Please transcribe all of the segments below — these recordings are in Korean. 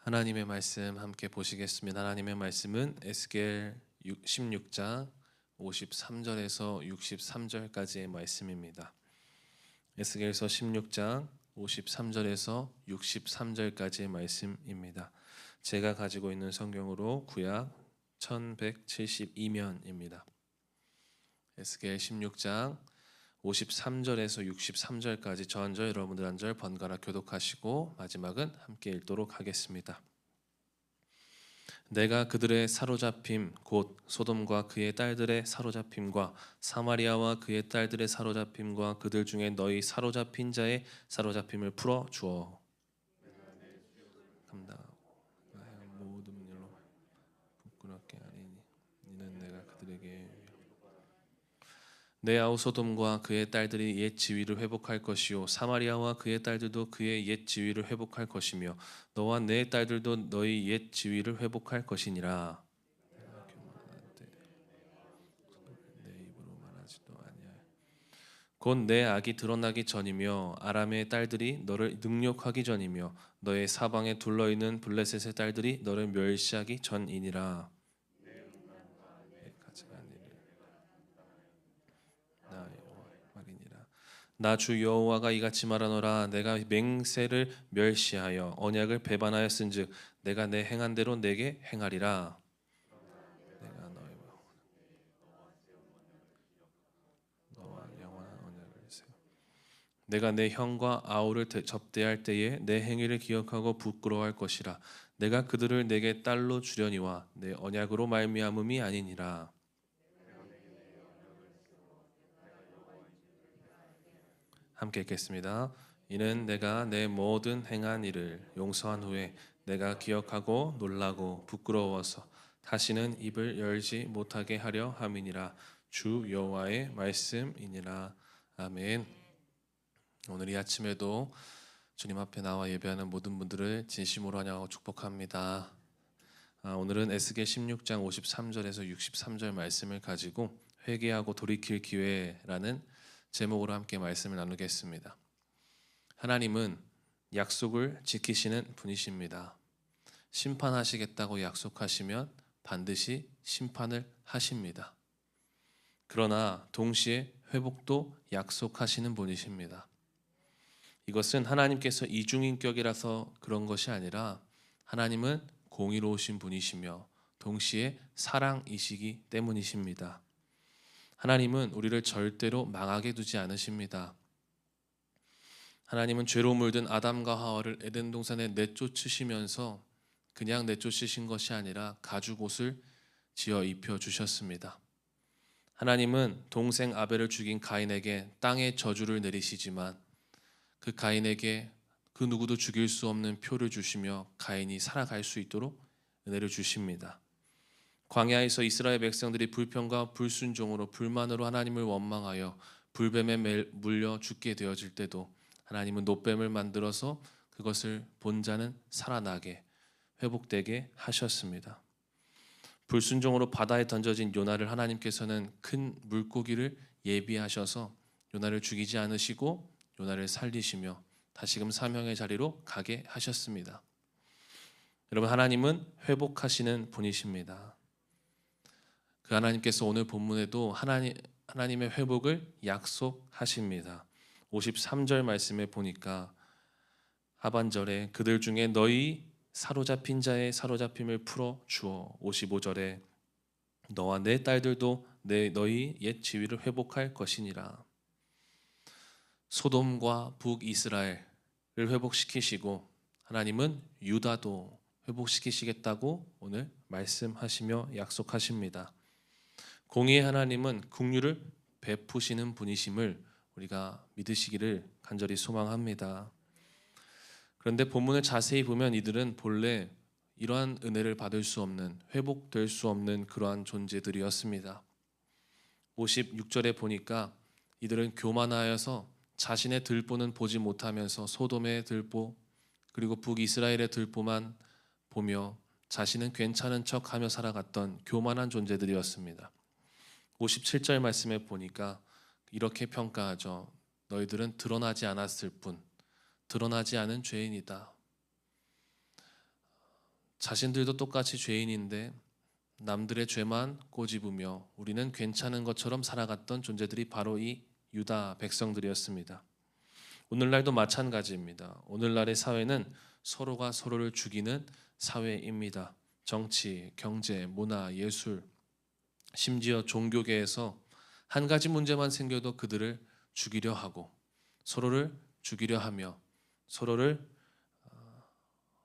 하나님의 말씀 함께 보시겠습니다. 하나님의 말씀은 에스겔 16장 53절에서 63절까지의 말씀입니다. 에스겔서 16장 53절에서 63절까지의 말씀입니다. 제가 가지고 있는 성경으로 구약 1172면입니다. 에스겔 16장 53절에서 63절까지 전절 여러분들 한 절 번갈아 교독하시고 마지막은 함께 읽도록 하겠습니다. 내가 그들의 사로잡힘 곧 소돔과 그의 딸들의 사로잡힘과 사마리아와 그의 딸들의 사로잡힘과 그들 중에 너희 사로잡힌 자의 사로잡힘을 풀어 주어 감당하고 나의 모든 일로 부끄럽게 하리니 이는 내가 그들에게 내 아우 소돔과 그의 딸들이 옛 지위를 회복할 것이요 사마리아와 그의 딸들도 그의 옛 지위를 회복할 것이며 너와 내 딸들도 너희 옛 지위를 회복할 것이니라. 내 입으로 말하지도 아니하여 곧 내 악이 드러나기 전이며 아람의 딸들이 너를 능욕하기 전이며 너의 사방에 둘러있는 블레셋의 딸들이 너를 멸시하기 전이니라. 나 주 여호와가 이같이 말하노라. 내가 맹세를 멸시하여 언약을 배반하였은즉 내가 내 행한 대로 내게 행하리라. 너와 영원한 언약을 세워 내가 내 형과 아우를 접대할 때에 내 행위를 기억하고 부끄러워할 것이라. 내가 그들을 내게 딸로 주려니와 내 언약으로 말미암음이 아니니라. 함께 읽겠습니다. 이는 내가 내 모든 행한 일을 용서한 후에 내가 기억하고 놀라고 부끄러워서 다시는 입을 열지 못하게 하려 함이니라. 주 여호와의 말씀이니라. 아멘. 오늘 이 아침에도 주님 앞에 나와 예배하는 모든 분들을 진심으로 환영하고 축복합니다. 오늘은 에스겔 16장 53절에서 63절 말씀을 가지고 회개하고 돌이킬 기회라는 제목으로 함께 말씀을 나누겠습니다. 하나님은 약속을 지키시는 분이십니다. 심판하시겠다고 약속하시면 반드시 심판을 하십니다. 그러나 동시에 회복도 약속하시는 분이십니다. 이것은 하나님께서 이중인격이라서 그런 것이 아니라 하나님은 공의로우신 분이시며 동시에 사랑이시기 때문이십니다. 하나님은 우리를 절대로 망하게 두지 않으십니다. 하나님은 죄로 물든 아담과 하와를 에덴 동산에 내쫓으시면서 그냥 내쫓으신 것이 아니라 가죽옷을 지어 입혀 주셨습니다. 하나님은 동생 아벨을 죽인 가인에게 땅의 저주를 내리시지만 그 가인에게 그 누구도 죽일 수 없는 표를 주시며 가인이 살아갈 수 있도록 은혜를 주십니다. 광야에서 이스라엘 백성들이 불평과 불순종으로 불만으로 하나님을 원망하여 불뱀에 물려 죽게 되어질 때도 하나님은 노뱀을 만들어서 그것을 본 자는 살아나게 회복되게 하셨습니다. 불순종으로 바다에 던져진 요나를 하나님께서는 큰 물고기를 예비하셔서 요나를 죽이지 않으시고 요나를 살리시며 다시금 사명의 자리로 가게 하셨습니다. 여러분, 하나님은 회복하시는 분이십니다. 그 하나님께서 오늘 본문에도 하나님의 회복을 약속하십니다. 53절 말씀에 보니까 하반절에 그들 중에 너희 사로잡힌 자의 사로잡힘을 풀어 주어 55절에 너와 내 딸들도 너희 옛 지위를 회복할 것이니라. 소돔과 북이스라엘을 회복시키시고 하나님은 유다도 회복시키시겠다고 오늘 말씀하시며 약속하십니다. 공의의 하나님은 긍휼을 베푸시는 분이심을 우리가 믿으시기를 간절히 소망합니다. 그런데 본문을 자세히 보면 이들은 본래 이러한 은혜를 받을 수 없는, 회복될 수 없는 그러한 존재들이었습니다. 56절에 보니까 이들은 교만하여서 자신의 들보는 보지 못하면서 소돔의 들보 그리고 북이스라엘의 들보만 보며 자신은 괜찮은 척하며 살아갔던 교만한 존재들이었습니다. 57절 말씀에 보니까 이렇게 평가하죠. 너희들은 드러나지 않았을 뿐 드러나지 않은 죄인이다. 자신들도 똑같이 죄인인데 남들의 죄만 꼬집으며 우리는 괜찮은 것처럼 살아갔던 존재들이 바로 이 유다 백성들이었습니다. 오늘날도 마찬가지입니다. 오늘날의 사회는 서로가 서로를 죽이는 사회입니다. 정치, 경제, 문화, 예술, 심지어 종교계에서 한 가지 문제만 생겨도 그들을 죽이려 하고 서로를 죽이려 하며 서로를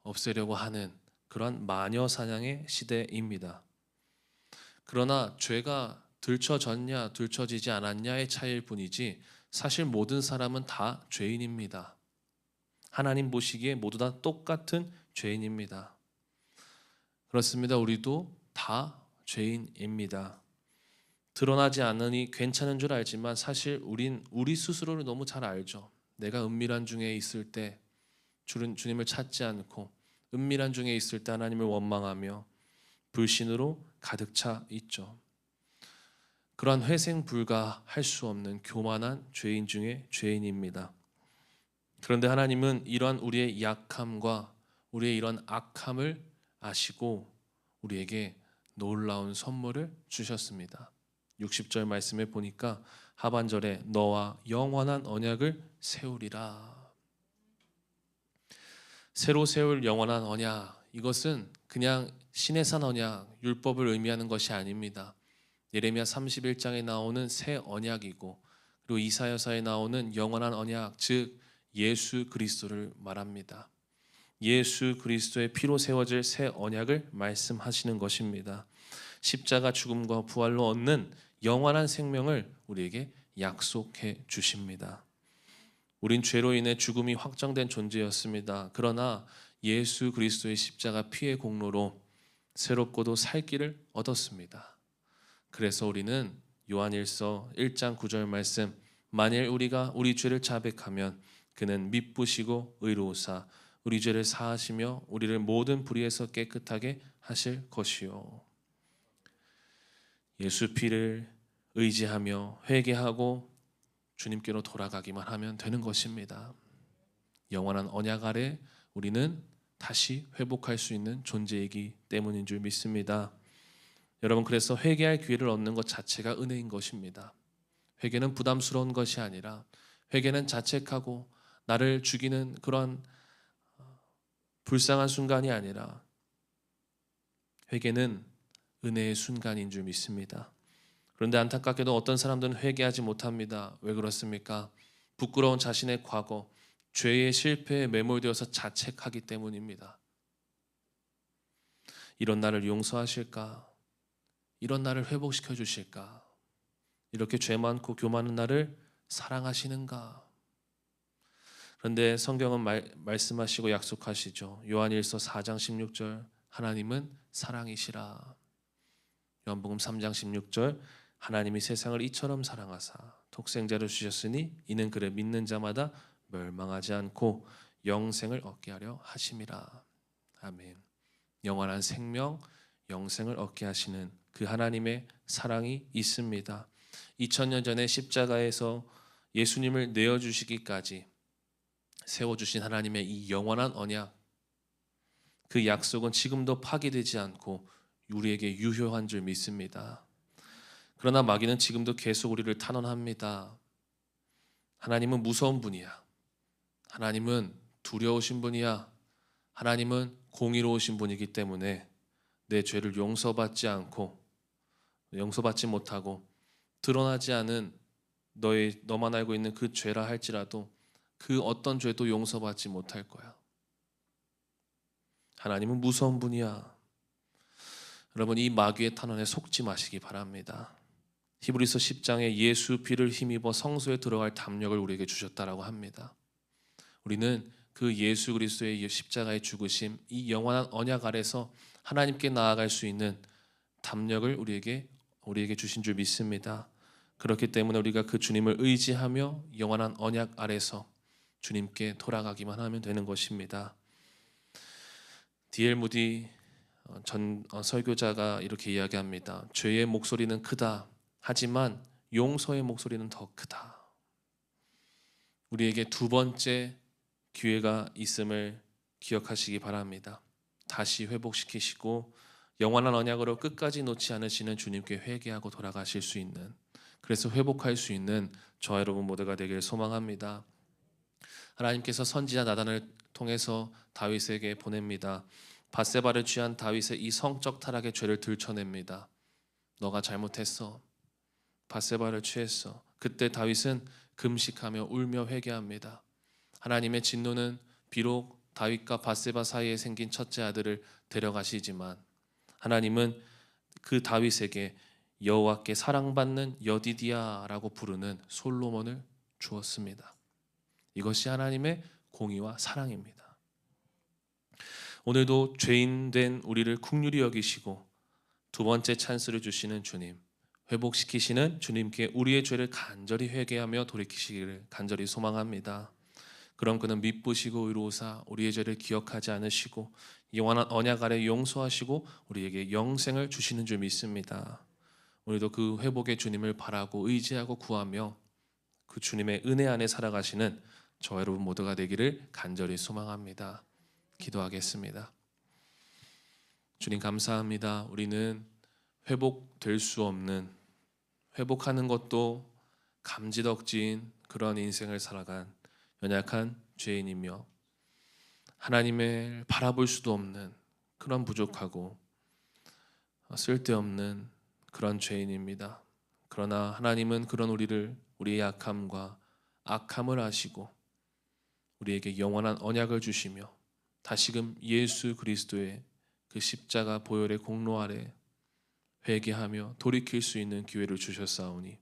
없애려고 하는 그런 마녀 사냥의 시대입니다. 그러나 죄가 들춰졌냐 들춰지지 않았냐의 차이일 뿐이지 사실 모든 사람은 다 죄인입니다. 하나님 보시기에 모두 다 똑같은 죄인입니다. 그렇습니다. 우리도 다 죄인입니다. 드러나지 않으니 괜찮은 줄 알지만 사실 우리 스스로를 너무 잘 알죠. 내가 은밀한 중에 있을 때 주님을 찾지 않고 은밀한 중에 있을 때 하나님을 원망하며 불신으로 가득 차 있죠. 그러한 회생 불가할 수 없는 교만한 죄인 중에 죄인입니다. 그런데 하나님은 이러한 우리의 약함과 우리의 이런 악함을 아시고 우리에게 놀라운 선물을 주셨습니다. 60절 말씀에 보니까 하반절에 너와 영원한 언약을 세우리라. 새로 세울 영원한 언약, 이것은 그냥 신의 산 언약, 율법을 의미하는 것이 아닙니다. 예레미야 31장에 나오는 새 언약이고 그리고 이사야서에 나오는 영원한 언약, 즉 예수 그리스도를 말합니다. 예수 그리스도의 피로 세워질 새 언약을 말씀하시는 것입니다. 십자가 죽음과 부활로 얻는 영원한 생명을 우리에게 약속해 주십니다. 우린 죄로 인해 죽음이 확정된 존재였습니다. 그러나 예수 그리스도의 십자가 피의 공로로 새롭고도 살 길을 얻었습니다. 그래서 우리는 요한일서 1장 9절 말씀, 만일 우리가 우리 죄를 자백하면 그는 미쁘시고 의로우사 우리 죄를 사하시며 우리를 모든 불의에서 깨끗하게 하실 것이요. 예수 피를 의지하며 회개하고 주님께로 돌아가기만 하면 되는 것입니다. 영원한 언약 아래 우리는 다시 회복할 수 있는 존재이기 때문인 줄 믿습니다. 여러분, 그래서 회개할 기회를 얻는 것 자체가 은혜인 것입니다. 회개는 부담스러운 것이 아니라 회개는 자책하고 나를 죽이는 그런 불쌍한 순간이 아니라 회개는 은혜의 순간인 줄 믿습니다. 그런데 안타깝게도 어떤 사람들은 회개하지 못합니다. 왜 그렇습니까? 부끄러운 자신의 과거, 죄의 실패에 매몰되어서 자책하기 때문입니다. 이런 나를 용서하실까? 이런 나를 회복시켜 주실까? 이렇게 죄 많고 교만한 나를 사랑하시는가? 그런데 성경은 말씀하시고 약속하시죠. 요한일서 4장 16절, 하나님은 사랑이시라. 요한복음 3장 16절, 하나님이 세상을 이처럼 사랑하사 독생자를 주셨으니 이는 그를 믿는 자마다 멸망하지 않고 영생을 얻게 하려 하심이라. 아멘. 영원한 생명, 영생을 얻게 하시는 그 하나님의 사랑이 있습니다. 2000년 전에 십자가에서 예수님을 내어주시기까지 세워주신 하나님의 이 영원한 언약, 그 약속은 지금도 파기되지 않고 우리에게 유효한 줄 믿습니다. 그러나 마귀는 지금도 계속 우리를 탄원합니다. 하나님은 무서운 분이야. 하나님은 두려우신 분이야. 하나님은 공의로우신 분이기 때문에 내 죄를 용서받지 못하고 드러나지 않은 너만 알고 있는 그 죄라 할지라도 그 어떤 죄도 용서받지 못할 거야. 하나님은 무서운 분이야. 여러분, 이 마귀의 탄원에 속지 마시기 바랍니다. 히브리서 10장에 예수 피를 힘입어 성소에 들어갈 담력을 우리에게 주셨다라고 합니다. 우리는 그 예수 그리스도의 십자가의 죽으심, 이 영원한 언약 아래서 하나님께 나아갈 수 있는 담력을 우리에게 주신 줄 믿습니다. 그렇기 때문에 우리가 그 주님을 의지하며 영원한 언약 아래서 주님께 돌아가기만 하면 되는 것입니다. D.L. 무디 전 설교자가 이렇게 이야기합니다. 죄의 목소리는 크다. 하지만 용서의 목소리는 더 크다. 우리에게 두 번째 기회가 있음을 기억하시기 바랍니다. 다시 회복시키시고 영원한 언약으로 끝까지 놓지 않으시는 주님께 회개하고 돌아가실 수 있는, 그래서 회복할 수 있는 저와 여러분 모두가 되길 소망합니다. 하나님께서 선지자 나단을 통해서 다윗에게 보냅니다. 밧세바를 취한 다윗의 이 성적 타락의 죄를 들춰냅니다. 너가 잘못했어. 밧세바를 취했어. 그때 다윗은 금식하며 울며 회개합니다. 하나님의 진노는 비록 다윗과 밧세바 사이에 생긴 첫째 아들을 데려가시지만 하나님은 그 다윗에게 여호와께 사랑받는 여디디아라고 부르는 솔로몬을 주었습니다. 이것이 하나님의 공의와 사랑입니다. 오늘도 죄인된 우리를 긍휼히 여기시고 두 번째 찬스를 주시는 주님, 회복시키시는 주님께 우리의 죄를 간절히 회개하며 돌이키시기를 간절히 소망합니다. 그럼 그는 미쁘시고 의로우사 우리의 죄를 기억하지 않으시고 영원한 언약 아래 용서하시고 우리에게 영생을 주시는 줄 믿습니다. 우리도 그 회복의 주님을 바라고 의지하고 구하며 그 주님의 은혜 안에 살아가시는 저와 여러분 모두가 되기를 간절히 소망합니다. 기도하겠습니다. 주님 감사합니다. 우리는 회복될 수 없는, 회복하는 것도 감지덕지인 그런 인생을 살아간 연약한 죄인이며 하나님을 바라볼 수도 없는 그런 부족하고 쓸데없는 그런 죄인입니다. 그러나 하나님은 그런 우리의 약함과 악함을 아시고 우리에게 영원한 언약을 주시며 다시금 예수 그리스도의 그 십자가 보혈의 공로 아래 회개하며 돌이킬 수 있는 기회를 주셨사오니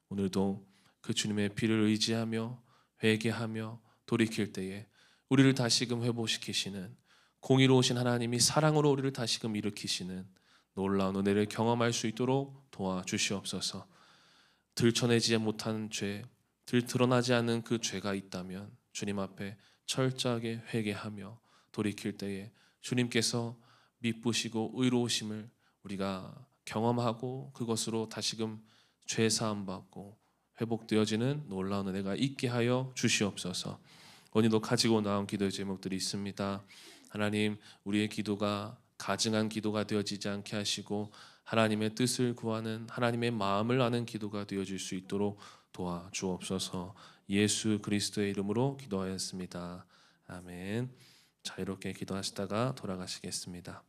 오늘도 그 주님의 피를 의지하며 회개하며 돌이킬 때에 우리를 다시금 회복시키시는, 공의로우신 하나님이 사랑으로 우리를 다시금 일으키시는 놀라운 은혜를 경험할 수 있도록 도와주시옵소서. 들춰내지 못한 죄, 드러나지 않는 그 죄가 있다면 주님 앞에 철저하게 회개하며 돌이킬 때에 주님께서 미쁘시고 의로우심을 우리가 경험하고 그것으로 다시금 죄 사함 받고 회복되어지는 놀라운 은혜가 있게 하여 주시옵소서. 오늘도 가지고 나온 기도의 제목들이 있습니다. 하나님, 우리의 기도가 가증한 기도가 되어지지 않게 하시고 하나님의 뜻을 구하는, 하나님의 마음을 아는 기도가 되어질 수 있도록 도와주옵소서. 예수 그리스도의 이름으로 기도하였습니다. 아멘. 자유롭게 기도하시다가 돌아가시겠습니다.